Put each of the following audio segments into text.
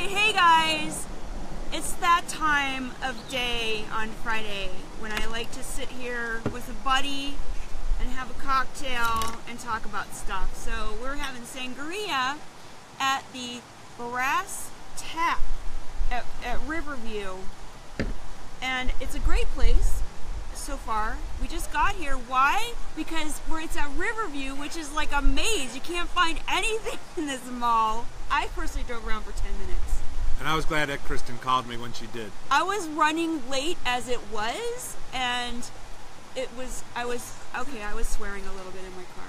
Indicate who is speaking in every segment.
Speaker 1: Hey guys, it's that time of day on Friday when I like to sit here with a buddy and have a cocktail and talk about stuff. So we're having sangria at the Brass Tap at Riverview, and it's a great place so far. We just got here. Why? Because it's at Riverview, which is like a maze. You can't find anything in this mall. I personally drove around for 10 minutes.
Speaker 2: And I was glad that Kristin called me when she did.
Speaker 1: I was running late as it was, and I was swearing a little bit in my car.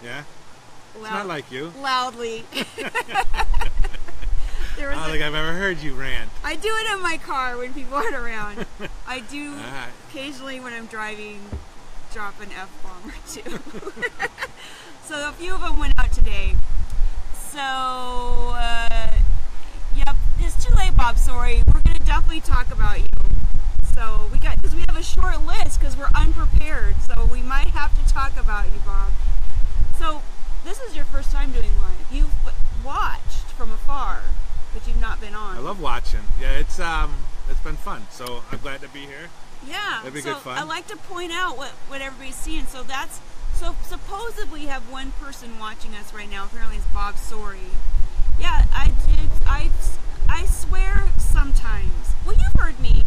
Speaker 2: Yeah? It's not like you.
Speaker 1: Loudly.
Speaker 2: I don't think I've ever heard you rant.
Speaker 1: I do it in my car when people aren't around. I do occasionally when I'm driving, drop an F-bomb or two. So a few of them went out today. So, yep, it's too late, Bob. Sorry. We're going to definitely talk about you. So because we have a short list because we're unprepared. So we might have to talk about you, Bob. So this is your first time doing live. You've watched from afar, but you've not been on.
Speaker 2: I love watching. Yeah, it's been fun. So I'm glad to be here.
Speaker 1: Yeah.
Speaker 2: That'd be good fun.
Speaker 1: I like to point out what everybody's seeing. So supposedly we have one person watching us right now. Apparently it's Bob Sorry. Yeah, I swear sometimes. Well, you've heard me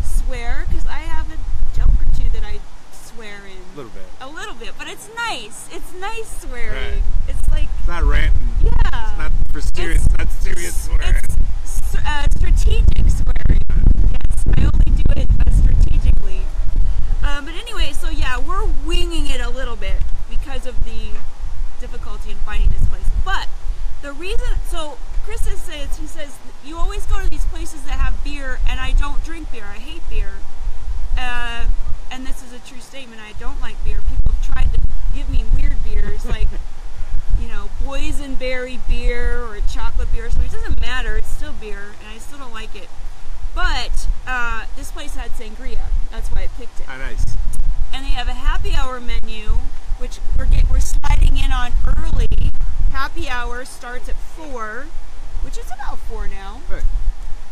Speaker 1: swear because I have a joke or two that I swear in.
Speaker 2: A little bit.
Speaker 1: A little bit, but it's nice. It's nice swearing.
Speaker 2: Right.
Speaker 1: It's like...
Speaker 2: It's not ranting.
Speaker 1: Yeah.
Speaker 2: It's not for serious. It's not serious swearing.
Speaker 1: It's strategic swearing. Yes, I only do it strategically. But anyway, so yeah, we're winging it a little bit because of the difficulty in finding this place. But the reason, so Chris says, you always go to these places that have beer, and I don't drink beer. I hate beer. And this is a true statement. I don't like beer. People have tried to give me weird beers, like, you know, boysenberry beer or chocolate beer. So it doesn't matter. It's still beer, and I still don't like it. But this place had sangria. That's why I picked it.
Speaker 2: Ah, nice.
Speaker 1: And they have a happy hour menu, which we're sliding in on early. Happy hour starts at 4, which is about 4 now.
Speaker 2: Right.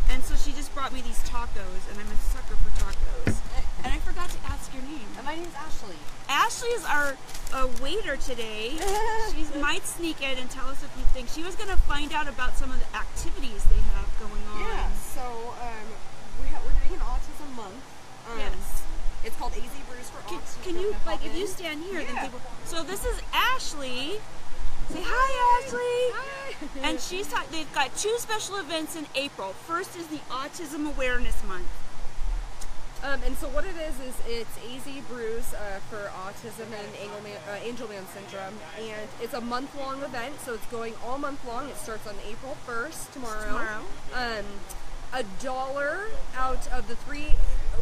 Speaker 1: And so she just brought me these tacos, and I'm a sucker for tacos. And I forgot to ask your name.
Speaker 3: My name's Ashley.
Speaker 1: Ashley is our waiter today. She might sneak in and tell us a few things. She was going to find out about some of the activities they have going on.
Speaker 3: Yeah, so we're doing an autism month.
Speaker 1: Yes.
Speaker 3: It's called AZ Brews for Autism.
Speaker 1: Can you, like, if you stand here, then people... So this is Ashley. Say hi, Ashley.
Speaker 3: Hi.
Speaker 1: And they've got 2 special events in April. First is the Autism Awareness Month.
Speaker 3: And so what it is it's AZ Brews for autism and Angelman syndrome, and it's a month-long event, so it's going all month long. It starts on April 1st, tomorrow. $1 out of the 3.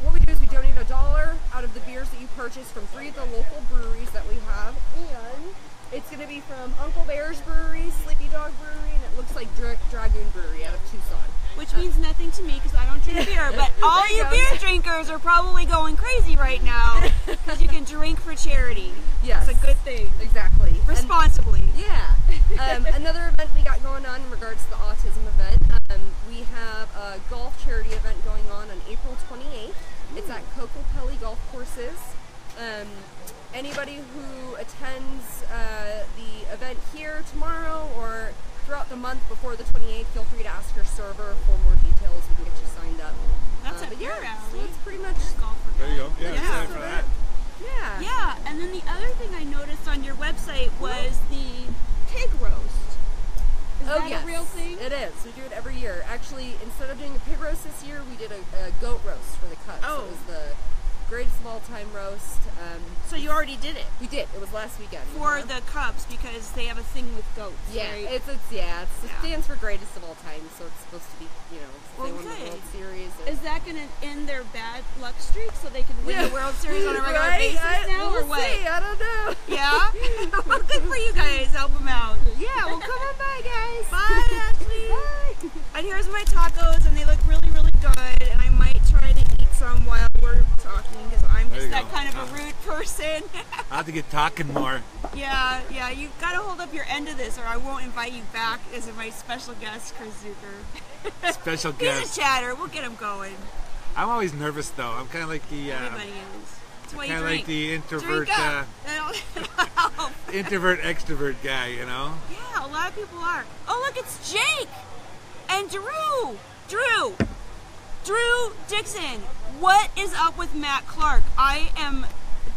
Speaker 3: What we do is we donate $1 out of the beers that you purchase from 3 of the local breweries that we have, and it's going to be from Uncle Bear's Brewery, Sleepy Dog Brewery, and it looks like Dragoon Brewery out of Tucson.
Speaker 1: Which means nothing to me because I don't drink beer, but all you beer drinkers are probably going crazy right now because you can drink for charity.
Speaker 3: Yes.
Speaker 1: It's a good thing.
Speaker 3: Exactly.
Speaker 1: Responsibly.
Speaker 3: Another event we got going on in regards to the autism event, we have a golf charity event going on April 28th. It's at Cocopelli Golf Courses. Anybody who attends the event here tomorrow or throughout the month before the 28th, feel free to ask your server for more details. We can get you signed up.
Speaker 1: That's a beer alley.
Speaker 3: So it's pretty much
Speaker 1: golf.
Speaker 2: There you go. Yeah, excited for that.
Speaker 3: Yeah.
Speaker 1: Yeah, and then the other thing I noticed on your website was the pig roast. Is that a real thing?
Speaker 3: It is. We do it every year. Actually, instead of doing a pig roast this year, we did a goat roast for the cuts.
Speaker 1: Oh.
Speaker 3: So it was the greatest of all time roast.
Speaker 1: So you already did it?
Speaker 3: We did. It was last weekend.
Speaker 1: For the Cubs, because they have a thing with goats,
Speaker 3: yeah,
Speaker 1: right?
Speaker 3: it stands for greatest of all time, so it's supposed to be, you know, they won the World Series.
Speaker 1: Is that going to end their bad luck streak so they can win the World Series on a regular basis now,
Speaker 3: we'll
Speaker 1: or what?
Speaker 3: See. I don't know.
Speaker 1: Yeah? Well, good for you guys. Help them out.
Speaker 3: Yeah, well, come on by, guys.
Speaker 1: Bye, Ashley.
Speaker 3: Bye.
Speaker 1: And here's my tacos, and they look really, really good, and I might try to eat some while we're talking, because I'm just that kind of a rude person.
Speaker 2: I have to get talking more.
Speaker 1: Yeah, you gotta hold up your end of this or I won't invite you back as my special guest, Chris Zuiker.
Speaker 2: Special
Speaker 1: He's
Speaker 2: guest.
Speaker 1: a chatter, we'll get him going.
Speaker 2: I'm always nervous though. I'm kind of like the
Speaker 1: Everybody is. That's why you
Speaker 2: kind of
Speaker 1: drink.
Speaker 2: like the introvert,
Speaker 1: Drink up. It'll help.
Speaker 2: introvert extrovert guy, you know.
Speaker 1: Yeah, a lot of people are. Oh, look, it's Jake and Drew Dixon. What is up with Matt Clark? I am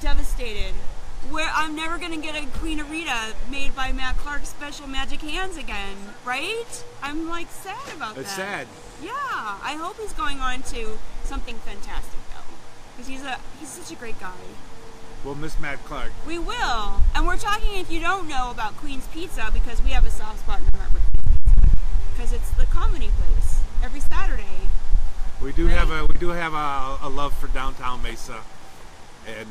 Speaker 1: devastated. Where I'm never gonna get a Queen Arita made by Matt Clark's Special Magic Hands again, right? I'm like sad about that.
Speaker 2: It's sad.
Speaker 1: Yeah, I hope he's going on to something fantastic though, because he's such a great guy.
Speaker 2: We'll miss Matt Clark.
Speaker 1: We will, and we're talking. If you don't know about Queen's Pizza, because we have a soft spot in our heart for Queen's Pizza, because it's the comedy place every Saturday.
Speaker 2: We do
Speaker 1: Right?
Speaker 2: have a love for downtown Mesa, and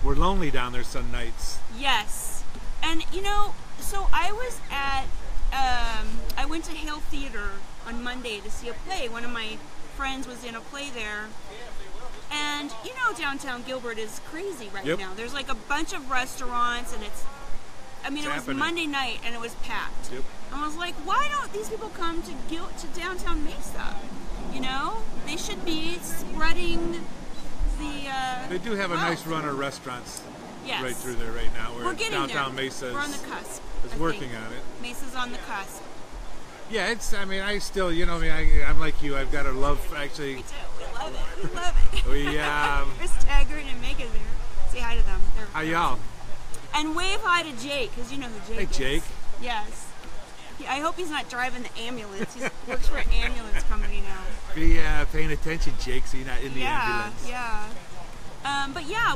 Speaker 2: we're lonely down there some nights.
Speaker 1: Yes, and so I was at I went to Hale Theater on Monday to see a play. One of my friends was in a play there. And downtown Gilbert is crazy right
Speaker 2: Yep.
Speaker 1: now. There's like a bunch of restaurants, and it was
Speaker 2: happening.
Speaker 1: Monday night, and it was packed.
Speaker 2: Yep.
Speaker 1: And I was like, why don't these people come to downtown Mesa? They should be spreading the.
Speaker 2: They do have a nice
Speaker 1: wealth.
Speaker 2: run of restaurants
Speaker 1: Yes.
Speaker 2: right through there right now.
Speaker 1: We're getting
Speaker 2: downtown
Speaker 1: there.
Speaker 2: Mesa
Speaker 1: We're on the cusp.
Speaker 2: is
Speaker 1: I
Speaker 2: working
Speaker 1: think.
Speaker 2: on it.
Speaker 1: Mesa's on the cusp.
Speaker 2: Yeah, I still, I'm like you. I've got a love, actually.
Speaker 1: Me too. We love it. We love it.
Speaker 2: We,
Speaker 1: Chris Taggart and Megan there. Say hi to them. They're
Speaker 2: Hi, y'all.
Speaker 1: And wave hi to Jake, because you know who Jake is.
Speaker 2: Hey, Jake.
Speaker 1: Yes. I hope he's not driving the ambulance. He works for an ambulance company now.
Speaker 2: Be paying attention, Jake, so you're not in the ambulance.
Speaker 1: Yeah. But yeah,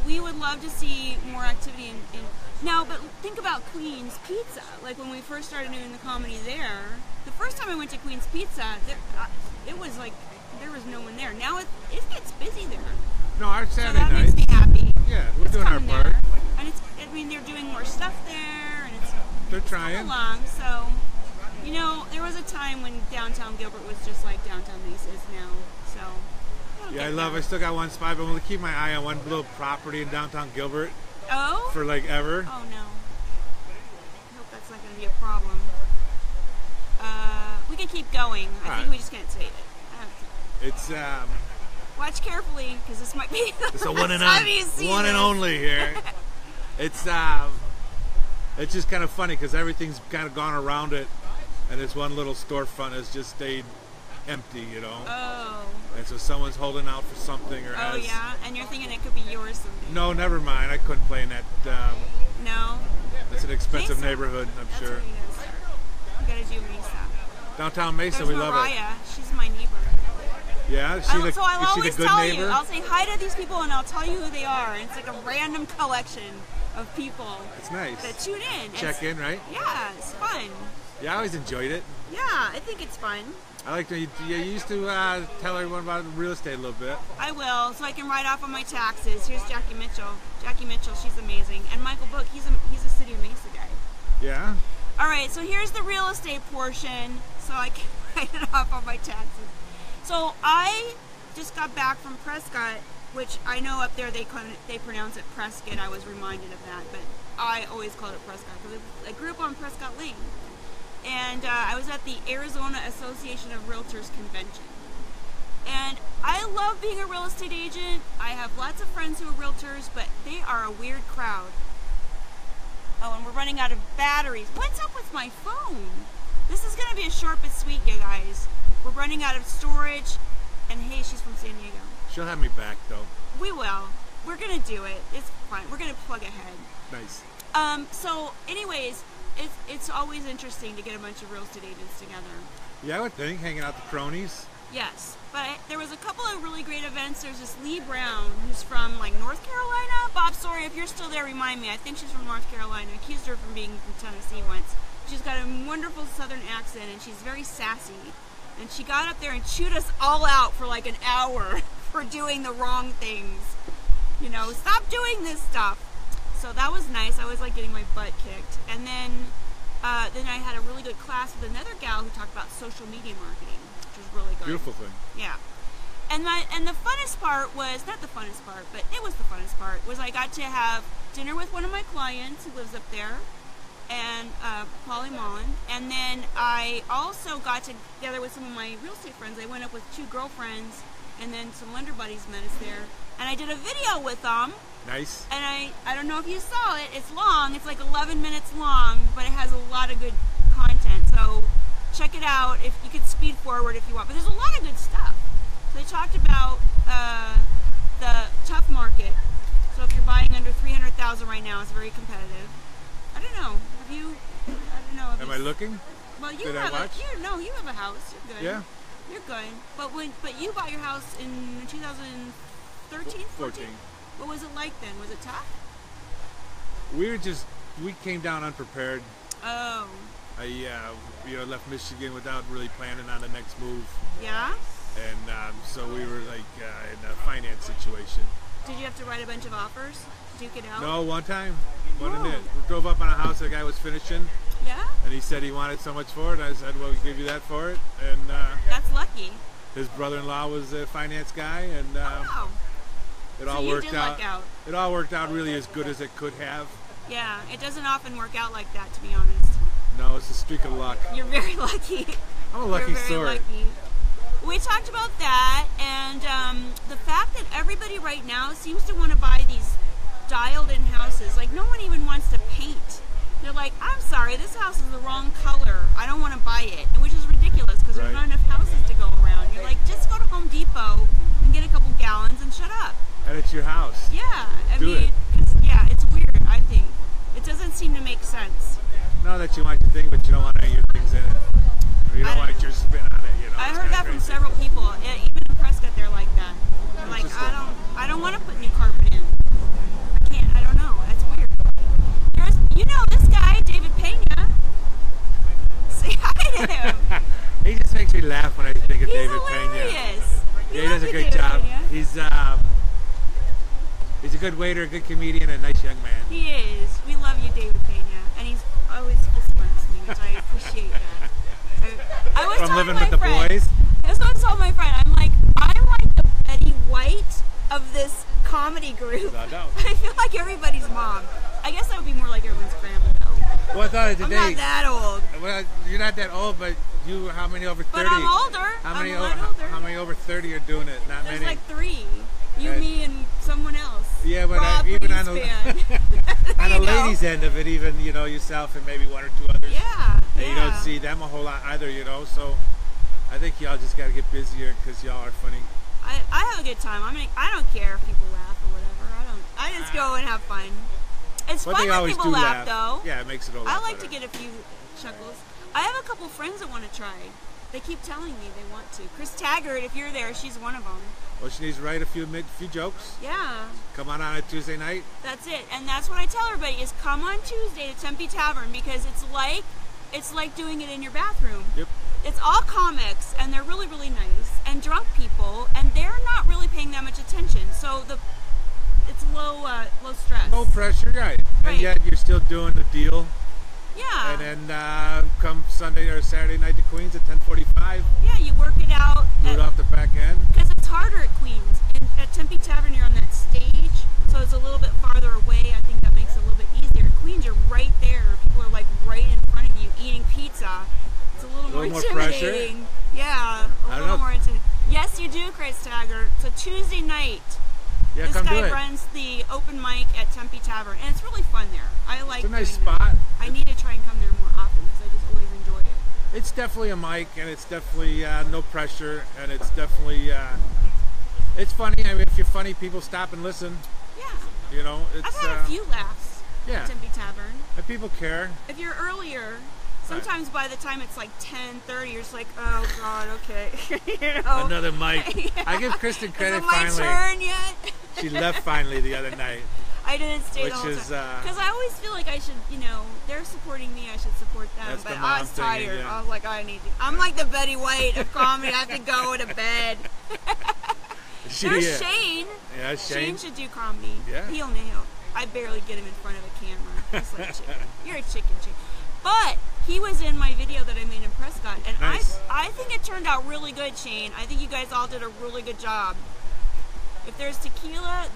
Speaker 1: we would love to see more activity in now. But think about Queen's Pizza. Like when we first started doing the comedy there, the first time I went to Queen's Pizza, it was like there was no one there. Now it gets busy there.
Speaker 2: No, our
Speaker 1: So
Speaker 2: Saturday
Speaker 1: that
Speaker 2: nights.
Speaker 1: makes me happy.
Speaker 2: Yeah, we're
Speaker 1: It's
Speaker 2: doing our
Speaker 1: coming
Speaker 2: part.
Speaker 1: there. And they're doing more stuff there, and
Speaker 2: They're
Speaker 1: it's
Speaker 2: trying.
Speaker 1: coming along. So, there was a time when downtown Gilbert was just like downtown Mesa is now. So, it'll
Speaker 2: Yeah,
Speaker 1: get
Speaker 2: I
Speaker 1: there.
Speaker 2: still got one spot, but I'm going to keep my eye on one little property in downtown Gilbert
Speaker 1: Oh?
Speaker 2: for like ever.
Speaker 1: Oh no. I hope that's not going to be a problem. We can keep going. I think
Speaker 2: Alright.
Speaker 1: we just can't say it.
Speaker 2: It's
Speaker 1: Watch carefully, because this might be the
Speaker 2: it's a
Speaker 1: last
Speaker 2: one and
Speaker 1: time you see
Speaker 2: one and
Speaker 1: this.
Speaker 2: only here. It's just kind of funny because everything's kind of gone around it, and this one little storefront has just stayed empty,
Speaker 1: Oh.
Speaker 2: And so someone's holding out for something or
Speaker 1: Oh
Speaker 2: has.
Speaker 1: yeah? And you're thinking it could be yours someday.
Speaker 2: No, never mind. I couldn't play in that.
Speaker 1: No?
Speaker 2: It's an expensive
Speaker 1: Mesa.
Speaker 2: neighborhood, I'm
Speaker 1: That's
Speaker 2: sure.
Speaker 1: where you gotta start. You gotta do Mesa.
Speaker 2: Downtown Mesa,
Speaker 1: There's
Speaker 2: we love
Speaker 1: Mariah. She's my neighbor.
Speaker 2: it. Yeah, is she the,
Speaker 1: So I'll
Speaker 2: is she
Speaker 1: always
Speaker 2: the good
Speaker 1: tell
Speaker 2: neighbor?
Speaker 1: you. I'll say hi to these people and I'll tell you who they are. And it's like a random collection of people
Speaker 2: It's nice.
Speaker 1: that tune in.
Speaker 2: Check in, right?
Speaker 1: Yeah, it's fun.
Speaker 2: Yeah, I always enjoyed it.
Speaker 1: Yeah, I think it's fun.
Speaker 2: I like to. You used to tell everyone about real estate a little bit.
Speaker 1: I will, so I can write off on my taxes. Here's Jackie Mitchell. Jackie Mitchell, she's amazing. And Michael Book, he's a City of Mesa guy.
Speaker 2: Yeah.
Speaker 1: All right, so here's the real estate portion, so I can write it off on my taxes. So I just got back from Prescott, which I know up there they pronounce it Prescott. I was reminded of that, but I always called it Prescott because I grew up on Prescott Lane. And I was at the Arizona Association of Realtors convention. And I love being a real estate agent. I have lots of friends who are realtors, but they are a weird crowd. Oh, and we're running out of batteries. What's up with my phone? This is going to be a short but sweet, you guys. We're running out of storage. And hey, she's from San Diego.
Speaker 2: She'll have me back though.
Speaker 1: We will. We're going to do it. It's fine. We're going to plug ahead.
Speaker 2: Nice.
Speaker 1: So anyways, it's always interesting to get a bunch of real estate agents together.
Speaker 2: Yeah, I would think hanging out the cronies.
Speaker 1: Yes, but there was a couple of really great events. There's this Lee Brown who's from like North Carolina. Bob, sorry if you're still there, remind me. I think she's from North Carolina. I accused her from being from Tennessee once. She's got a wonderful Southern accent and she's very sassy. And she got up there and chewed us all out for like an hour for doing the wrong things. Stop doing this stuff. So that was nice. I was like getting my butt kicked. And then I had a really good class with another gal who talked about social media marketing, which was really good.
Speaker 2: Beautiful thing.
Speaker 1: Yeah. And the funnest part was, not the funnest part, but it was the funnest part, was I got to have dinner with one of my clients who lives up there, and Polly Mullen. And then I also got together with some of my real estate friends. I went up with 2 girlfriends, and then some lender buddies met us there. And I did a video with them.
Speaker 2: Nice.
Speaker 1: And I don't know if you saw it. It's long. It's like 11 minutes long, but it has a lot of good content. So check it out. If you could speed forward if you want. But there's a lot of good stuff. So they talked about the tough market. So if you're buying under $300,000 right now, it's very competitive. I don't know. Have you? I don't know.
Speaker 2: Am I looking?
Speaker 1: Well, you
Speaker 2: Did I
Speaker 1: have
Speaker 2: watch?
Speaker 1: you have a house. You're good.
Speaker 2: Yeah.
Speaker 1: You're good. But you bought your house in 2013, 14. What was it like then? Was it tough?
Speaker 2: We came down unprepared.
Speaker 1: Oh.
Speaker 2: I left Michigan without really planning on the next move.
Speaker 1: Yeah?
Speaker 2: And so we were like in a finance situation.
Speaker 1: Did you have to write a bunch of offers? Duke it out?
Speaker 2: No, one time. One in
Speaker 1: Oh.
Speaker 2: it. We drove up on a house the guy was finishing,
Speaker 1: Yeah?
Speaker 2: and he said he wanted so much for it. I said, well, we'll give you that for it. And
Speaker 1: That's lucky.
Speaker 2: his brother-in-law was a finance guy, and
Speaker 1: Oh.
Speaker 2: it
Speaker 1: So
Speaker 2: all
Speaker 1: you
Speaker 2: worked
Speaker 1: did
Speaker 2: out.
Speaker 1: luck out.
Speaker 2: It all worked out really as good as it could have.
Speaker 1: Yeah, it doesn't often work out like that, to be honest.
Speaker 2: No, it's a streak of luck.
Speaker 1: You're very lucky.
Speaker 2: I'm a lucky
Speaker 1: You're very
Speaker 2: sort.
Speaker 1: lucky. We talked about that, and the fact that everybody right now seems to want to buy these dialed-in houses. Like, no one even wants to paint. They're like, I'm sorry, this house is the wrong color. I don't want to buy it, and which is ridiculous because
Speaker 2: Right.
Speaker 1: there's not enough houses to go around. You're like, just go to Home Depot and get a couple gallons and shut up.
Speaker 2: And it's your house.
Speaker 1: Yeah, I
Speaker 2: Do
Speaker 1: mean,
Speaker 2: it.
Speaker 1: 'cause, yeah, it's weird. I think it doesn't seem to make sense.
Speaker 2: Know that you want your thing, but you don't want any of your things in it. Or you
Speaker 1: I
Speaker 2: don't
Speaker 1: don't
Speaker 2: want
Speaker 1: know.
Speaker 2: your spin on it. You know.
Speaker 1: I
Speaker 2: it's
Speaker 1: heard
Speaker 2: kinda
Speaker 1: that from
Speaker 2: crazy.
Speaker 1: several people. Even in Prescott, they're like that. They're like,
Speaker 2: just like-
Speaker 1: I don't want to put new carpet in. I can't. I don't know. That's weird. This guy, David Pena. Say hi to him.
Speaker 2: He just makes me laugh when I think of
Speaker 1: He's
Speaker 2: David Pena.
Speaker 1: hilarious. We
Speaker 2: Yeah, he
Speaker 1: love
Speaker 2: does a
Speaker 1: you,
Speaker 2: great
Speaker 1: David
Speaker 2: job.
Speaker 1: Pena.
Speaker 2: He's a good waiter, a good comedian, and a nice young man.
Speaker 1: He is. We love you, David Pena, and he's always fist bumps me, which I appreciate that. I was
Speaker 2: From
Speaker 1: telling
Speaker 2: living
Speaker 1: my
Speaker 2: with the
Speaker 1: friend,
Speaker 2: boys.
Speaker 1: That's what I told my friend. I'm like the Betty White of this comedy group.
Speaker 2: No, no.
Speaker 1: I feel like everybody's mom. I guess I would be more like everyone's grandma though.
Speaker 2: Well, I thought
Speaker 1: I'm
Speaker 2: today.
Speaker 1: not that old,
Speaker 2: Well, you're not that old, but how many over 30?
Speaker 1: but I'm older.
Speaker 2: How many,
Speaker 1: I'm a lot older.
Speaker 2: how many over 30 are doing it? Not
Speaker 1: There's
Speaker 2: many.
Speaker 1: like 3. You,
Speaker 2: And-
Speaker 1: me, and someone else.
Speaker 2: Yeah, but
Speaker 1: Rob
Speaker 2: even on the
Speaker 1: Greenspan.
Speaker 2: on the
Speaker 1: You know.
Speaker 2: ladies' end of it, even yourself and maybe 1 or 2 others.
Speaker 1: Yeah.
Speaker 2: And you don't see them a whole lot either, So I think y'all just got to get busier because y'all are funny.
Speaker 1: I have a good time. I mean, I don't care if people laugh or whatever. I just go and have fun. It's
Speaker 2: But
Speaker 1: fun
Speaker 2: they
Speaker 1: when
Speaker 2: always
Speaker 1: people
Speaker 2: do
Speaker 1: laugh, though.
Speaker 2: Yeah, it makes it a lot
Speaker 1: I like
Speaker 2: better.
Speaker 1: to get a few chuckles. I have a couple friends that want to try. They keep telling me they want to. Chris Taggart, if you're there, she's one of them.
Speaker 2: Well, she needs to write a few jokes.
Speaker 1: Yeah,
Speaker 2: Come on a Tuesday night.
Speaker 1: that's it. And that's what I tell everybody is come on Tuesday to Tempe Tavern because it's like doing it in your bathroom.
Speaker 2: Yep.
Speaker 1: It's all comics, and they're really, really nice, and drunk people, and they're not really paying that much attention. So it's low stress.
Speaker 2: No pressure, right?
Speaker 1: Right.
Speaker 2: And yet you're still doing the deal.
Speaker 1: Yeah.
Speaker 2: And then come Sunday or Saturday night to Queens at 10:45.
Speaker 1: Yeah, you work it out.
Speaker 2: Do it off the back end.
Speaker 1: Because it's harder at Queens. At Tempe Tavern, you're on that stage, so it's a little bit farther away. I think that makes it a little bit easier. At Queens, you're right there. People are like right in front of you eating pizza. It's a little more
Speaker 2: pressure?
Speaker 1: intimidating. Yeah, a
Speaker 2: I don't
Speaker 1: little
Speaker 2: know.
Speaker 1: more intimidating. Yes, you do, Chris Taggart. It's a Tuesday night.
Speaker 2: Yeah,
Speaker 1: This
Speaker 2: come do
Speaker 1: guy
Speaker 2: it.
Speaker 1: runs the open mic at Tempe Tavern, and it's really fun there. I like
Speaker 2: It's a nice
Speaker 1: doing that.
Speaker 2: spot.
Speaker 1: I need to try and come there more often because I just always enjoy it.
Speaker 2: It's definitely a mic, and it's definitely no pressure, and it's definitely it's funny. I mean, if you're funny, people stop and listen.
Speaker 1: Yeah.
Speaker 2: It's
Speaker 1: I've had a few laughs
Speaker 2: yeah.
Speaker 1: at Tempe Tavern.
Speaker 2: and people care.
Speaker 1: If you're earlier, sometimes by the time it's like 10:30, you're just like, oh god, okay.
Speaker 2: Another mic.
Speaker 1: Yeah.
Speaker 2: I give Kristin credit
Speaker 1: Is it my
Speaker 2: finally.
Speaker 1: turn yet?
Speaker 2: She left finally the other night.
Speaker 1: I didn't stay
Speaker 2: Which
Speaker 1: the whole
Speaker 2: is,
Speaker 1: time. Because I always feel like I should, they're supporting me, I should support them.
Speaker 2: That's
Speaker 1: But
Speaker 2: the
Speaker 1: I
Speaker 2: mom
Speaker 1: was
Speaker 2: thing
Speaker 1: tired.
Speaker 2: again.
Speaker 1: I was like, I need to. I'm like the Betty White of comedy. I have to go to bed. There's Shane.
Speaker 2: Yeah,
Speaker 1: Shane should do comedy.
Speaker 2: Yeah.
Speaker 1: He'll. I barely get him in front of a camera. He's like chicken. You're a chicken. But He was in my video that I made in Prescott, and
Speaker 2: Nice.
Speaker 1: I think it turned out really good, Shane. I think you guys all did a really good job. If there's tequila,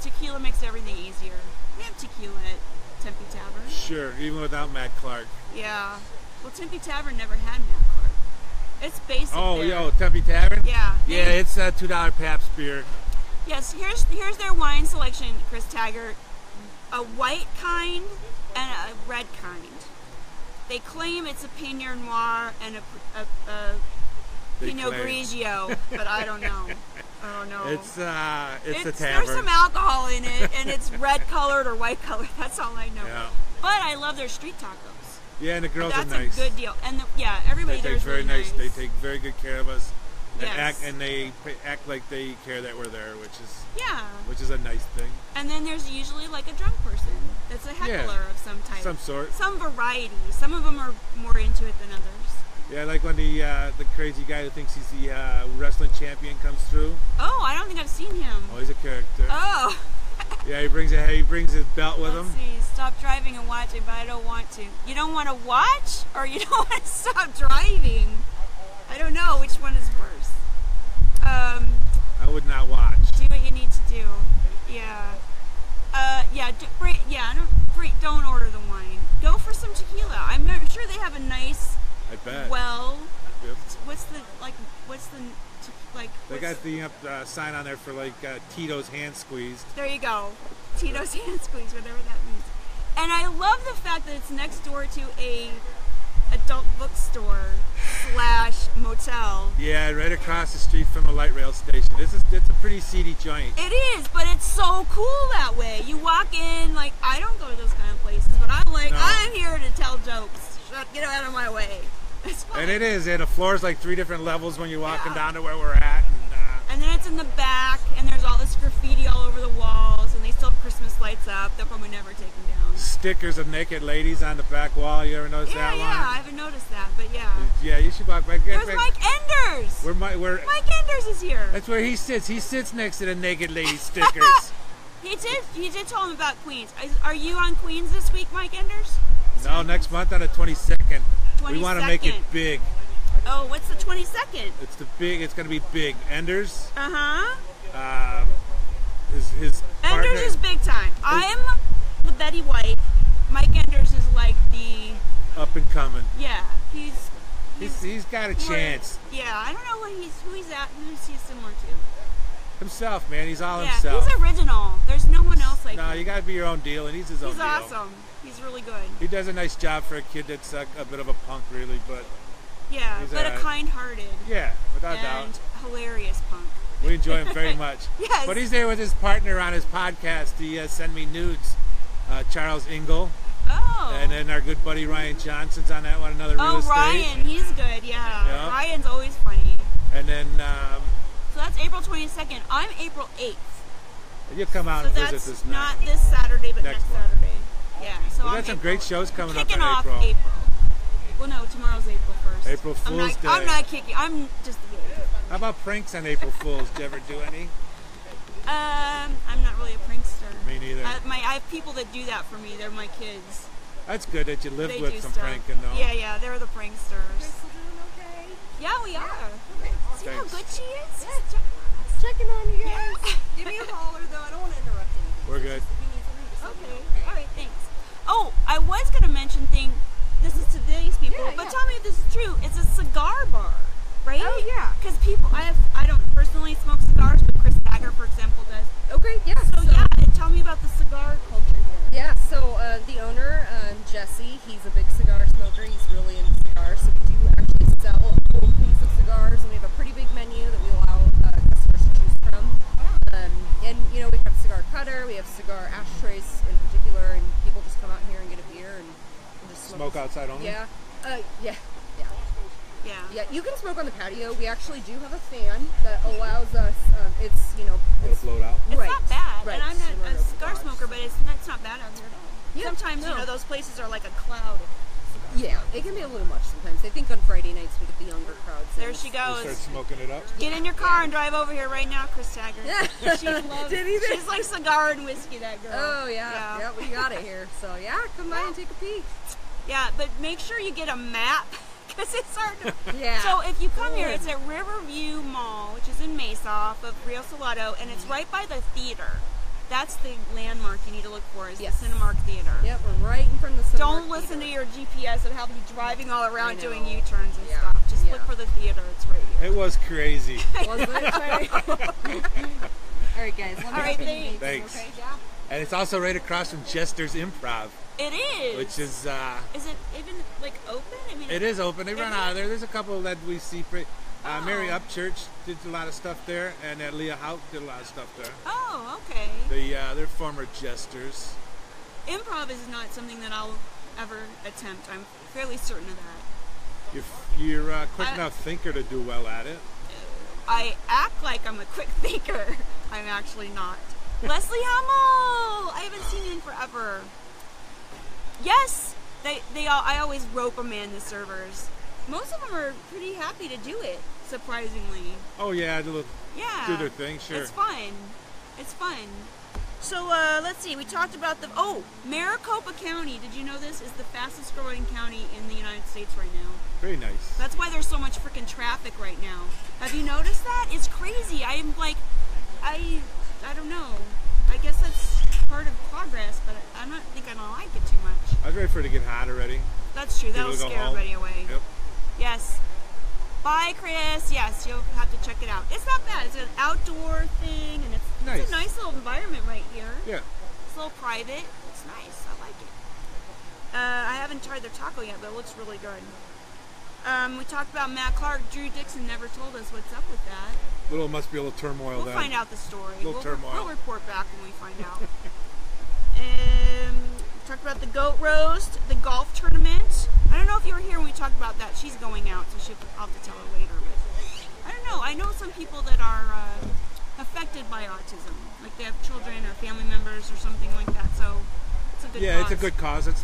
Speaker 1: tequila makes everything easier. We have tequila at Tempe Tavern.
Speaker 2: Sure, even without Matt Clark.
Speaker 1: Yeah. Well, Tempe Tavern never had Matt Clark. It's basic.
Speaker 2: Oh,
Speaker 1: there.
Speaker 2: yo, Tempe Tavern?
Speaker 1: Yeah.
Speaker 2: Yeah, it's a $2 Pabst beer.
Speaker 1: Yes, here's their wine selection, Chris Taggart. A white kind and a red kind. They claim it's a Pinot Noir and a
Speaker 2: They
Speaker 1: Pinot
Speaker 2: claim.
Speaker 1: Grigio, but I don't know. I don't know.
Speaker 2: It's a
Speaker 1: There's
Speaker 2: tavern.
Speaker 1: some alcohol in it, and it's red colored or white colored. That's all I know.
Speaker 2: Yeah.
Speaker 1: But I love their street tacos.
Speaker 2: Yeah, and the girls
Speaker 1: That's
Speaker 2: are nice.
Speaker 1: a good deal. And everybody
Speaker 2: They
Speaker 1: there
Speaker 2: take
Speaker 1: is
Speaker 2: very
Speaker 1: really
Speaker 2: nice. They take very good care of us.
Speaker 1: Yes.
Speaker 2: And they act like they care that we're there,
Speaker 1: Yeah.
Speaker 2: which is a nice thing.
Speaker 1: And then there's usually like a drunk person that's a heckler of some type.
Speaker 2: Some sort.
Speaker 1: Some variety. Some of them are more into it than others.
Speaker 2: Yeah, like when the crazy guy who thinks he's the wrestling champion comes through.
Speaker 1: Oh, I don't think I've seen him.
Speaker 2: Oh, he's a character.
Speaker 1: Oh.
Speaker 2: Yeah, he brings his belt with
Speaker 1: Let's
Speaker 2: him.
Speaker 1: see. Stop driving and watching, but I don't want to. You don't want to watch, or you don't want to stop driving? I don't know which one is worse.
Speaker 2: I would not watch.
Speaker 1: Do what you need to do. Yeah. Don't order the wine. Go for some tequila. I'm not sure they have a nice.
Speaker 2: I bet.
Speaker 1: Well,
Speaker 2: Yep.
Speaker 1: what's the
Speaker 2: They got the sign on there for like Tito's hand squeezed.
Speaker 1: There you go. Tito's hand squeeze, whatever that means. And I love the fact that it's next door to a adult bookstore / motel.
Speaker 2: Yeah, right across the street from a light rail station. It's a pretty seedy joint.
Speaker 1: It is, but it's so cool that way. You walk in, like, I don't go to those kind of places, but I'm like,
Speaker 2: No.
Speaker 1: I'm here to tell jokes. Get out of my way. It's fun.
Speaker 2: And it is. And the floor's like 3 different levels when you're walking
Speaker 1: Yeah.
Speaker 2: down to where we're at.
Speaker 1: And then it's in the back, and there's all this graffiti all over the walls, and they still have Christmas lights up. They'll probably never take them down.
Speaker 2: Stickers of naked ladies on the back wall. You ever notice that
Speaker 1: Yeah,
Speaker 2: one?
Speaker 1: I haven't noticed that, but yeah.
Speaker 2: Yeah, you should walk back.
Speaker 1: There's Mike Enders!
Speaker 2: We're
Speaker 1: Mike Enders is here.
Speaker 2: That's where he sits. He sits next to the naked lady stickers.
Speaker 1: He did tell him about Queens. Are you on Queens this week, Mike Enders? Is he
Speaker 2: No,
Speaker 1: on
Speaker 2: next
Speaker 1: Queens?
Speaker 2: month on the 22nd. We want to make it
Speaker 1: 22nd.
Speaker 2: big.
Speaker 1: Oh, what's the 22nd?
Speaker 2: It's going to be big. Enders.
Speaker 1: Uh-huh.
Speaker 2: His partner.
Speaker 1: Enders is big time. I'm the Betty White. Mike Enders is like the,
Speaker 2: up and coming.
Speaker 1: yeah, he's
Speaker 2: He's got a
Speaker 1: more-
Speaker 2: chance.
Speaker 1: Yeah, I don't know who he's similar to.
Speaker 2: Himself, man. He's all
Speaker 1: Yeah,
Speaker 2: himself.
Speaker 1: he's original. There's no one else like
Speaker 2: No,
Speaker 1: him.
Speaker 2: you got to be your own deal, and he's his own
Speaker 1: He's
Speaker 2: deal.
Speaker 1: awesome. He's really good.
Speaker 2: He does a nice job for a kid that's a bit of a punk, really, but
Speaker 1: Yeah,
Speaker 2: He's
Speaker 1: but a
Speaker 2: alright.
Speaker 1: kind-hearted
Speaker 2: yeah, without doubt.
Speaker 1: and hilarious punk.
Speaker 2: We enjoy him very much.
Speaker 1: Yes.
Speaker 2: But he's there with his partner on his podcast. He sent me nudes. Charles Ingle.
Speaker 1: Oh.
Speaker 2: And then our good buddy Ryan Johnson's on that one, another real estate.
Speaker 1: Ryan, he's good, yeah.
Speaker 2: Yeah.
Speaker 1: Ryan's always funny.
Speaker 2: And then
Speaker 1: So that's April 22nd. I'm April 8th.
Speaker 2: you'll come out
Speaker 1: So
Speaker 2: and visit
Speaker 1: that's
Speaker 2: this night.
Speaker 1: not this Saturday, but
Speaker 2: Next
Speaker 1: next
Speaker 2: one.
Speaker 1: Saturday. Yeah. So
Speaker 2: We
Speaker 1: I'm
Speaker 2: got some
Speaker 1: April.
Speaker 2: great shows coming up in
Speaker 1: Kicking off
Speaker 2: April.
Speaker 1: April. Well, no, tomorrow's April 1st.
Speaker 2: April Fool's Day.
Speaker 1: I'm not kicking. I'm just the 8th.
Speaker 2: How about pranks on April Fools? Did you ever do any?
Speaker 1: I'm not really a prankster.
Speaker 2: Me neither.
Speaker 1: I have people that do that for me. They're my kids.
Speaker 2: That's good that you lived
Speaker 1: They
Speaker 2: with
Speaker 1: do
Speaker 2: some
Speaker 1: stuff.
Speaker 2: pranking, though.
Speaker 1: Yeah, they're the pranksters.
Speaker 3: Still doing okay?
Speaker 1: Yeah, we are. See how
Speaker 2: Thanks.
Speaker 1: good she is?
Speaker 3: Yeah. Checking on you guys. Give me a holler though. I don't want to interrupt anything.
Speaker 2: We're good.
Speaker 3: If you need something, just let me
Speaker 1: Okay.
Speaker 3: know.
Speaker 1: All right. Thanks. Oh, I was gonna mention this is today's people,
Speaker 3: Yeah,
Speaker 1: but
Speaker 3: yeah.
Speaker 1: tell me if this is true. It's a cigar bar, right?
Speaker 3: Oh, yeah.
Speaker 1: Because I don't personally smoke cigars, but Chris Zuiker, for example, does.
Speaker 3: Okay, yeah.
Speaker 1: So yeah, tell me about the cigar culture here.
Speaker 3: Yeah, so the owner, Jesse, he's a big cigar smoker. He's really into cigars. So we do actually sell a full piece of cigars, and we have a pretty big menu that we allow customers to choose from. And, you know, we've got cigar cutter, we have cigar ashtrays in particular, and people just come out here and get a beer and just
Speaker 2: Smoke outside only?
Speaker 3: Yeah. Yeah.
Speaker 1: Yeah.
Speaker 3: Yeah, you can smoke on the patio. We actually do have a fan that allows us, it's, you know,
Speaker 2: Let it float out.
Speaker 1: It's
Speaker 3: right,
Speaker 1: not bad,
Speaker 3: right,
Speaker 1: and I'm not
Speaker 3: similar
Speaker 1: a
Speaker 3: to
Speaker 1: cigar
Speaker 3: cigars.
Speaker 1: smoker, but it's not bad out here at all.
Speaker 3: Yeah,
Speaker 1: Sometimes,
Speaker 3: no.
Speaker 1: those places are like a cloud.
Speaker 3: Yeah, it can be a little much sometimes. I think on Friday nights we get the younger crowds.
Speaker 1: There she
Speaker 2: You start
Speaker 1: goes.
Speaker 2: smoking it up.
Speaker 1: Get in your car and drive over here right now, Chris Taggart.
Speaker 3: Yeah.
Speaker 1: She loves,
Speaker 3: Did he?
Speaker 1: she's like cigar and whiskey, that girl.
Speaker 3: Oh yeah, yeah, we got it here. So yeah, come by and take a peek.
Speaker 1: Yeah, but make sure you get a map because it's hard to...
Speaker 3: Yeah.
Speaker 1: So if you come here, it's at Riverview Mall, which is in Mesa off of Rio Salado, and it's right by the theater. That's the landmark you need to look for, is the Cinemark Theater.
Speaker 3: Yep, we're right in front of the Cinemark
Speaker 1: Don't listen
Speaker 3: Theater.
Speaker 1: to your GPS. It'll have you driving all around doing U-turns and
Speaker 3: Yeah.
Speaker 1: stuff. Just
Speaker 3: Yeah.
Speaker 1: look for the theater. It's right here.
Speaker 2: It was crazy.
Speaker 3: Was it? All right, guys. Let me
Speaker 1: All right,
Speaker 3: know if you need
Speaker 2: thanks.
Speaker 3: anything, okay? Yeah.
Speaker 2: And it's also right across from Jester's Improv,
Speaker 1: It is.
Speaker 2: which is...
Speaker 1: Is it even like open? I mean,
Speaker 2: It is open. They run
Speaker 1: Is
Speaker 2: out
Speaker 1: it?
Speaker 2: of there. There's a couple that we see. Mary
Speaker 1: Oh.
Speaker 2: Upchurch did a lot of stuff there, and Leah Hout did a lot of stuff there.
Speaker 1: Oh, okay.
Speaker 2: They're former jesters.
Speaker 1: Improv is not something that I'll ever attempt. I'm fairly certain of that.
Speaker 2: You're a quick enough thinker to do well at it.
Speaker 1: I act like I'm a quick thinker. I'm actually not. Leslie Hummel! I haven't seen you in forever. Yes, I always rope them in, the servers. Most of them are pretty happy to do it, surprisingly.
Speaker 2: Oh yeah,
Speaker 1: Yeah.
Speaker 2: do their thing, sure.
Speaker 1: It's fun. It's fun. So let's see. We talked about Maricopa County. Did you know this is the fastest growing county in the United States right now?
Speaker 2: Very nice.
Speaker 1: That's why there's so much freaking traffic right now. Have you noticed that? It's crazy. I'm like, I don't know. I guess that's part of progress, but I don't think I don't like it too much.
Speaker 2: I was ready for it to get hot already.
Speaker 1: That's true.
Speaker 2: People
Speaker 1: That'll
Speaker 2: go
Speaker 1: scare
Speaker 2: home.
Speaker 1: everybody away.
Speaker 2: Yep.
Speaker 1: Yes. Bye, Chris. Yes, you'll have to check it out. It's not bad. It's an outdoor thing, and it's
Speaker 2: Nice.
Speaker 1: a nice little environment right here.
Speaker 2: Yeah.
Speaker 1: It's a little private. It's nice. I like it. I haven't tried their taco yet, but it looks really good. We talked about Matt Clark. Drew Dixon never told us what's up with that.
Speaker 2: Must be a little turmoil
Speaker 1: We'll
Speaker 2: then.
Speaker 1: find out the story.
Speaker 2: Little turmoil.
Speaker 1: We'll report back when we find out. Talked about the goat roast, the golf tournament. I don't know if you were here when we talked about that. She's going out, so I'll have to tell her later. But I don't know. I know some people that are affected by autism, like they have children or family members or something like that. So it's a good cause.
Speaker 2: It's a good cause. It's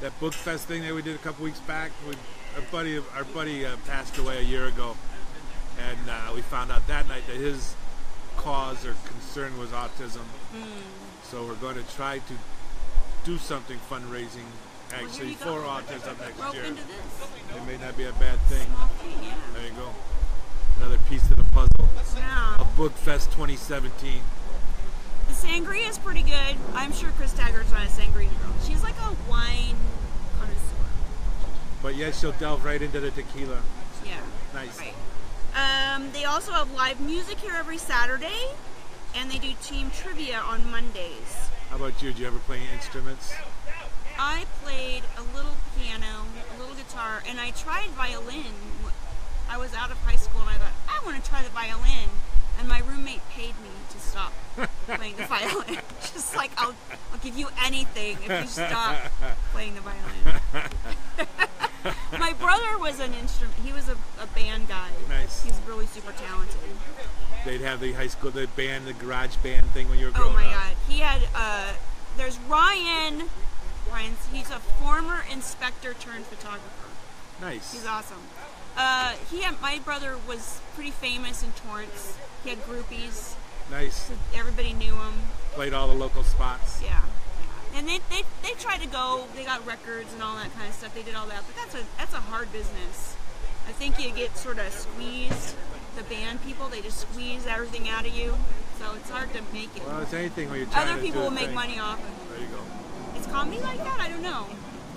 Speaker 2: that book fest thing that we did a couple weeks back. Our buddy passed away a year ago, and we found out that night that his cause or concern was autism. So we're going to try to do something fundraising actually
Speaker 1: you
Speaker 2: for
Speaker 1: go.
Speaker 2: autism next
Speaker 1: Rope
Speaker 2: year.
Speaker 1: into this.
Speaker 2: It may not be a bad thing.
Speaker 1: Small thing, yeah.
Speaker 2: There you go. Another piece to the puzzle.
Speaker 1: Yeah.
Speaker 2: Of Book Fest 2017.
Speaker 1: The sangria is pretty good. I'm sure Chris Taggart's not a sangria girl. She's like a wine connoisseur.
Speaker 2: But yes, she'll delve right into the tequila.
Speaker 1: Yeah.
Speaker 2: Nice.
Speaker 1: Right. They also have live music here every Saturday, and they do team trivia on Mondays.
Speaker 2: How about you? Do you ever play any instruments?
Speaker 1: I played a little piano, a little guitar, and I tried violin. I was out of high school, and I thought, I want to try the violin. And my roommate paid me to stop playing the violin. Just like, I'll give you anything if you stop playing the violin. My brother was an instrument. He was a band guy.
Speaker 2: Nice.
Speaker 1: He's really super talented.
Speaker 2: They'd have the high school, the garage band thing when you were growing
Speaker 1: Oh my
Speaker 2: up.
Speaker 1: God. He had, there's Ryan. He's a former inspector turned photographer.
Speaker 2: Nice.
Speaker 1: He's awesome. My brother was pretty famous in Torrance. He had groupies.
Speaker 2: Nice.
Speaker 1: So everybody knew him.
Speaker 2: Played all the local spots.
Speaker 1: Yeah. And they tried to go. They got records and all that kind of stuff. They did all that, but that's a hard business. I think you get sort of squeezed. The band people, they just squeeze everything out of you, so it's hard to make it.
Speaker 2: Well, it's anything when you're trying
Speaker 1: Other
Speaker 2: to
Speaker 1: people
Speaker 2: do a
Speaker 1: will make
Speaker 2: thing.
Speaker 1: money off of it.
Speaker 2: There you go.
Speaker 1: Is comedy like that? I don't know.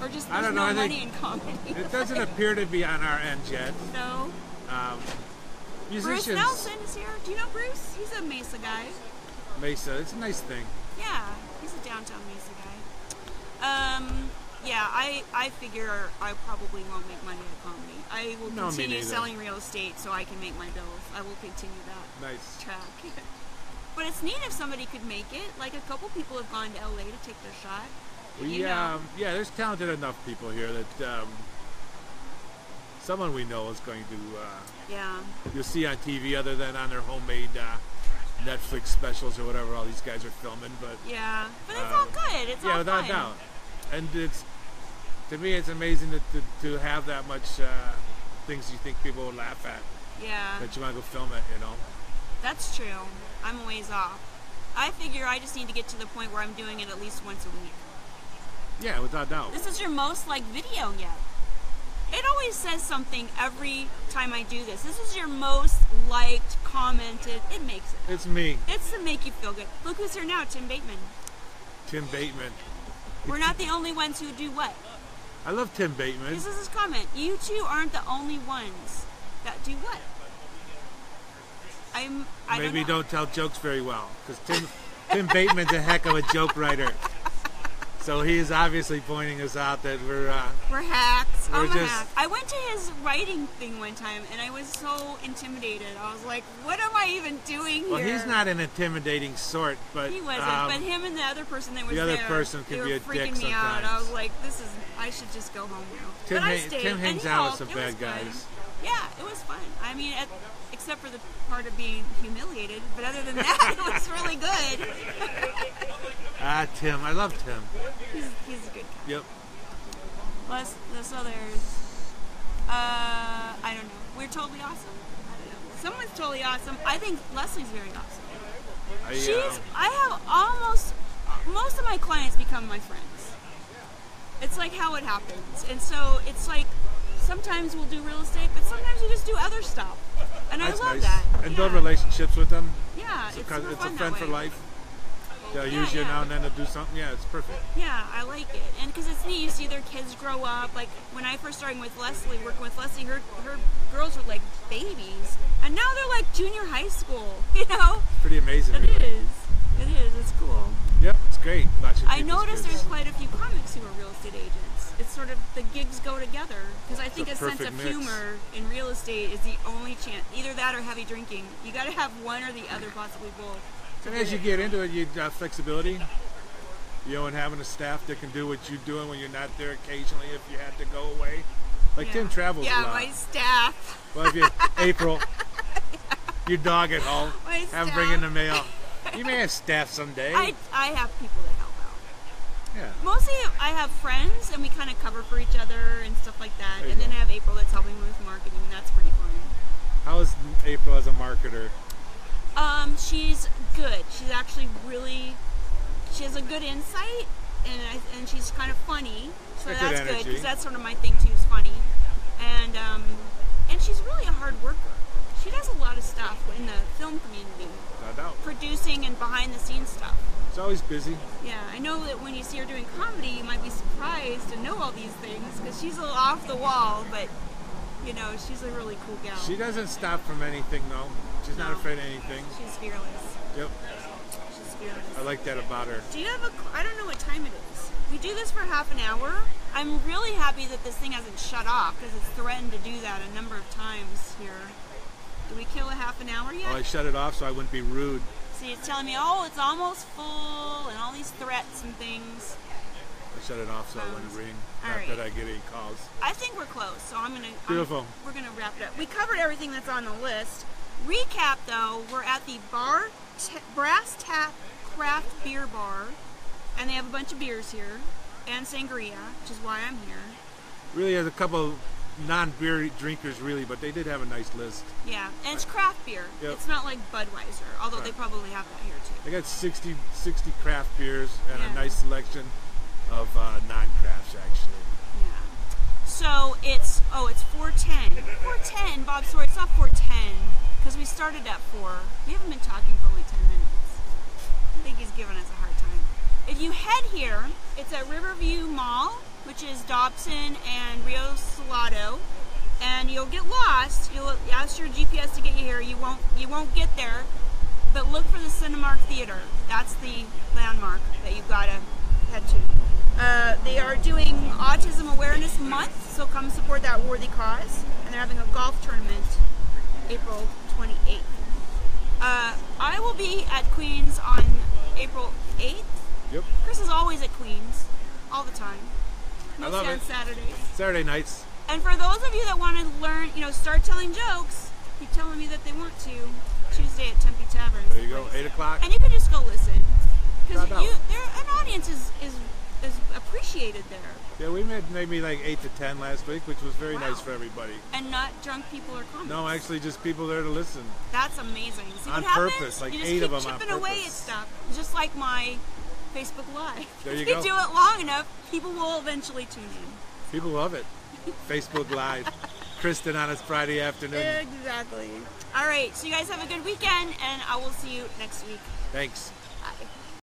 Speaker 1: Or just
Speaker 2: I
Speaker 1: there's
Speaker 2: don't know,
Speaker 1: no
Speaker 2: I think
Speaker 1: money in comedy.
Speaker 2: It doesn't appear to be on our end yet.
Speaker 1: No. Bruce
Speaker 2: Musicians,
Speaker 1: Nelson is here. Do you know Bruce? He's a Mesa guy.
Speaker 2: Mesa, it's a nice thing.
Speaker 1: Yeah, he's a downtown Mesa guy. Yeah, I figure I probably won't make money at comedy. I will
Speaker 2: No, me
Speaker 1: continue
Speaker 2: neither.
Speaker 1: selling real estate so I can make my bills. I will continue that
Speaker 2: Nice.
Speaker 1: track. But it's neat if somebody could make it. Like a couple people have gone to LA to take their shot. You know.
Speaker 2: Yeah, there's talented enough people here that someone we know is going to,
Speaker 1: Yeah.
Speaker 2: you'll see on TV other than on their homemade Netflix specials or whatever all these guys are filming. But
Speaker 1: Yeah. But it's all good. It's all
Speaker 2: yeah, without
Speaker 1: fun.
Speaker 2: doubt. And to me, it's amazing to have that much things you think people would laugh at.
Speaker 1: Yeah.
Speaker 2: That you want to go film it, you know.
Speaker 1: That's true. I'm a ways off. I figure I just need to get to the point where I'm doing it at least once a week.
Speaker 2: Yeah, without doubt.
Speaker 1: This is your most liked video yet. It always says something every time I do this. This is your most liked, commented. It makes it.
Speaker 2: It's me,
Speaker 1: It's to make you feel good. Look who's here now, Tim Bateman.
Speaker 2: Tim Bateman.
Speaker 1: We're not the only ones who do what?
Speaker 2: I love Tim Bateman.
Speaker 1: This is his comment. You two aren't the only ones that do what? I
Speaker 2: Maybe
Speaker 1: don't know.
Speaker 2: don't tell jokes very well, because Tim Bateman's a heck of a joke writer. So he is obviously pointing us out that we're
Speaker 1: hacks. I'm a
Speaker 2: just-
Speaker 1: hack. I went to his writing thing one time, and I was so intimidated. I was like, "What am I even doing here?"
Speaker 2: well, he's not an intimidating sort, but
Speaker 1: He wasn't, but him and the other person that was
Speaker 2: the other
Speaker 1: there,
Speaker 2: person
Speaker 1: they
Speaker 2: can
Speaker 1: were
Speaker 2: be a
Speaker 1: freaking
Speaker 2: dick
Speaker 1: me out. I
Speaker 2: sometimes.
Speaker 1: was like, "This is. I should just go home now."
Speaker 2: Tim
Speaker 1: but I
Speaker 2: ha-
Speaker 1: stayed,
Speaker 2: Tim
Speaker 1: and
Speaker 2: hangs
Speaker 1: he
Speaker 2: out with
Speaker 1: helped.
Speaker 2: some
Speaker 1: It was
Speaker 2: bad
Speaker 1: fun.
Speaker 2: guys.
Speaker 1: Yeah, it was fun. I mean, except for the part of being humiliated, but other than that, it was really good.
Speaker 2: Tim, I love Tim.
Speaker 1: He's a good guy.
Speaker 2: Yep.
Speaker 1: Plus, this others, I don't know. We're totally awesome. I don't know. Someone's totally awesome. I think Leslie's very awesome. I have most of my clients become my friends. It's like how it happens. And so it's like sometimes we'll do real estate, but sometimes we just do other stuff. And
Speaker 2: That's
Speaker 1: I love
Speaker 2: nice.
Speaker 1: that.
Speaker 2: And build relationships with them.
Speaker 1: Yeah,
Speaker 2: It's
Speaker 1: it's
Speaker 2: a
Speaker 1: super fun
Speaker 2: friend
Speaker 1: that
Speaker 2: for
Speaker 1: way.
Speaker 2: life. They'll use you now and then to do something. Yeah, it's perfect.
Speaker 1: Yeah, I like it. And because it's neat, you see their kids grow up. Like when I first started working with Leslie, her girls were like babies. And now they're like junior high school, you know?
Speaker 2: Pretty amazing.
Speaker 1: It
Speaker 2: really.
Speaker 1: is. It is. It's cool.
Speaker 2: Yep, it's great. Watching
Speaker 1: I
Speaker 2: people's
Speaker 1: noticed
Speaker 2: kids.
Speaker 1: there's quite a few comics who are real estate agents. It's sort of the gigs go together. Because I think
Speaker 2: a
Speaker 1: a sense
Speaker 2: perfect
Speaker 1: of
Speaker 2: mix.
Speaker 1: humor in real estate is the only chance. Either that or heavy drinking. You got to have one or the other, possibly both.
Speaker 2: And as you get into it, you have flexibility. You know, and having a staff that can do what you're doing when you're not there occasionally if you had to go away. Like
Speaker 1: Yeah.
Speaker 2: Tim travels a
Speaker 1: Yeah,
Speaker 2: lot.
Speaker 1: my staff.
Speaker 2: Well, if you April, your dog at home,
Speaker 1: My
Speaker 2: have him
Speaker 1: staff.
Speaker 2: bring in the mail. You may have staff someday.
Speaker 1: I have people that help out.
Speaker 2: Yeah.
Speaker 1: Mostly I have friends and we kind of cover for each other and stuff like that.
Speaker 2: There you
Speaker 1: And then
Speaker 2: go.
Speaker 1: I have April that's helping me with marketing and that's pretty fun.
Speaker 2: How is April as a marketer?
Speaker 1: She's good. She's actually she has a good insight and she's kind of funny. So
Speaker 2: Good
Speaker 1: that's good
Speaker 2: energy.
Speaker 1: because that's sort of my thing too, is funny. And she's really a hard worker. She does a lot of stuff in the film community,
Speaker 2: No doubt.
Speaker 1: producing and behind the scenes stuff.
Speaker 2: It's always busy.
Speaker 1: Yeah, I know that when you see her doing comedy, you might be surprised to know all these things because she's a little off the wall, but you know, she's a really cool gal.
Speaker 2: She doesn't stop from anything, though. She's not
Speaker 1: No.
Speaker 2: afraid of anything.
Speaker 1: She's fearless.
Speaker 2: Yep.
Speaker 1: She's fearless.
Speaker 2: I like that about her.
Speaker 1: Do you have I don't know what time it is. We do this for half an hour. I'm really happy that this thing hasn't shut off because it's threatened to do that a number of times here. Did we kill a half an hour yet?
Speaker 2: Well, I shut it off so I wouldn't be rude.
Speaker 1: See, it's telling me, oh, it's almost full and all these threats and things.
Speaker 2: I shut it off so it wouldn't ring.
Speaker 1: All
Speaker 2: Not
Speaker 1: right.
Speaker 2: that I get any calls.
Speaker 1: I think we're close, so
Speaker 2: Beautiful.
Speaker 1: we're gonna wrap it up. We covered everything that's on the list. Recap though, we're at the Brass Tap Craft Beer Bar, and they have a bunch of beers here and sangria, which is why I'm here.
Speaker 2: Really, there's a couple non-beer drinkers, really, but they did have a nice list.
Speaker 1: Yeah, and it's craft beer.
Speaker 2: Yep.
Speaker 1: It's not like Budweiser, although they
Speaker 2: Right.
Speaker 1: probably have that here too.
Speaker 2: They got 60 craft beers and
Speaker 1: Yeah.
Speaker 2: a nice selection of non-crafts, actually.
Speaker 1: Yeah. So it's 4:10. 4:10, Bob. Sorry, it's not 4:10 because we started at 4. We haven't been talking for only 10 minutes. I think he's giving us a hard time. If you head here, it's at Riverview Mall, which is Dobson and Rio Salado, and you'll get lost. You'll ask your GPS to get you here. You won't get there, but look for the Cinemark Theater. That's the landmark that you've got to head to. They are doing Autism Awareness Month, so come support that worthy cause. And they're having a golf tournament April 28th. I will be at Queens on April 8th.
Speaker 2: Yep.
Speaker 1: Chris is always at Queens, all the time.
Speaker 2: I
Speaker 1: Mostly
Speaker 2: love
Speaker 1: on
Speaker 2: it.
Speaker 1: Saturdays.
Speaker 2: Saturday nights.
Speaker 1: And for those of you that want to learn, start telling jokes, keep telling me that they want to. Tuesday at Tempe Tavern.
Speaker 2: There you go. 8 o'clock.
Speaker 1: And you can just go listen. Because
Speaker 2: Drop out.
Speaker 1: an audience is appreciated there.
Speaker 2: Yeah, we made maybe like 8 to 10 last week, which was very
Speaker 1: Wow.
Speaker 2: nice for everybody.
Speaker 1: And not drunk people or comics.
Speaker 2: No, actually, just people there to listen.
Speaker 1: That's amazing. See
Speaker 2: On
Speaker 1: what happens?
Speaker 2: purpose, like
Speaker 1: you just
Speaker 2: 8
Speaker 1: keep
Speaker 2: of them on
Speaker 1: chipping away at
Speaker 2: purpose.
Speaker 1: stuff. Just like my Facebook Live.
Speaker 2: There you
Speaker 1: if you
Speaker 2: go.
Speaker 1: do it long enough, people will eventually tune in.
Speaker 2: People love it. Facebook Live. Kristin on a Friday afternoon.
Speaker 1: Exactly. All right, so you guys have a good weekend, and I will see you next week.
Speaker 2: Thanks.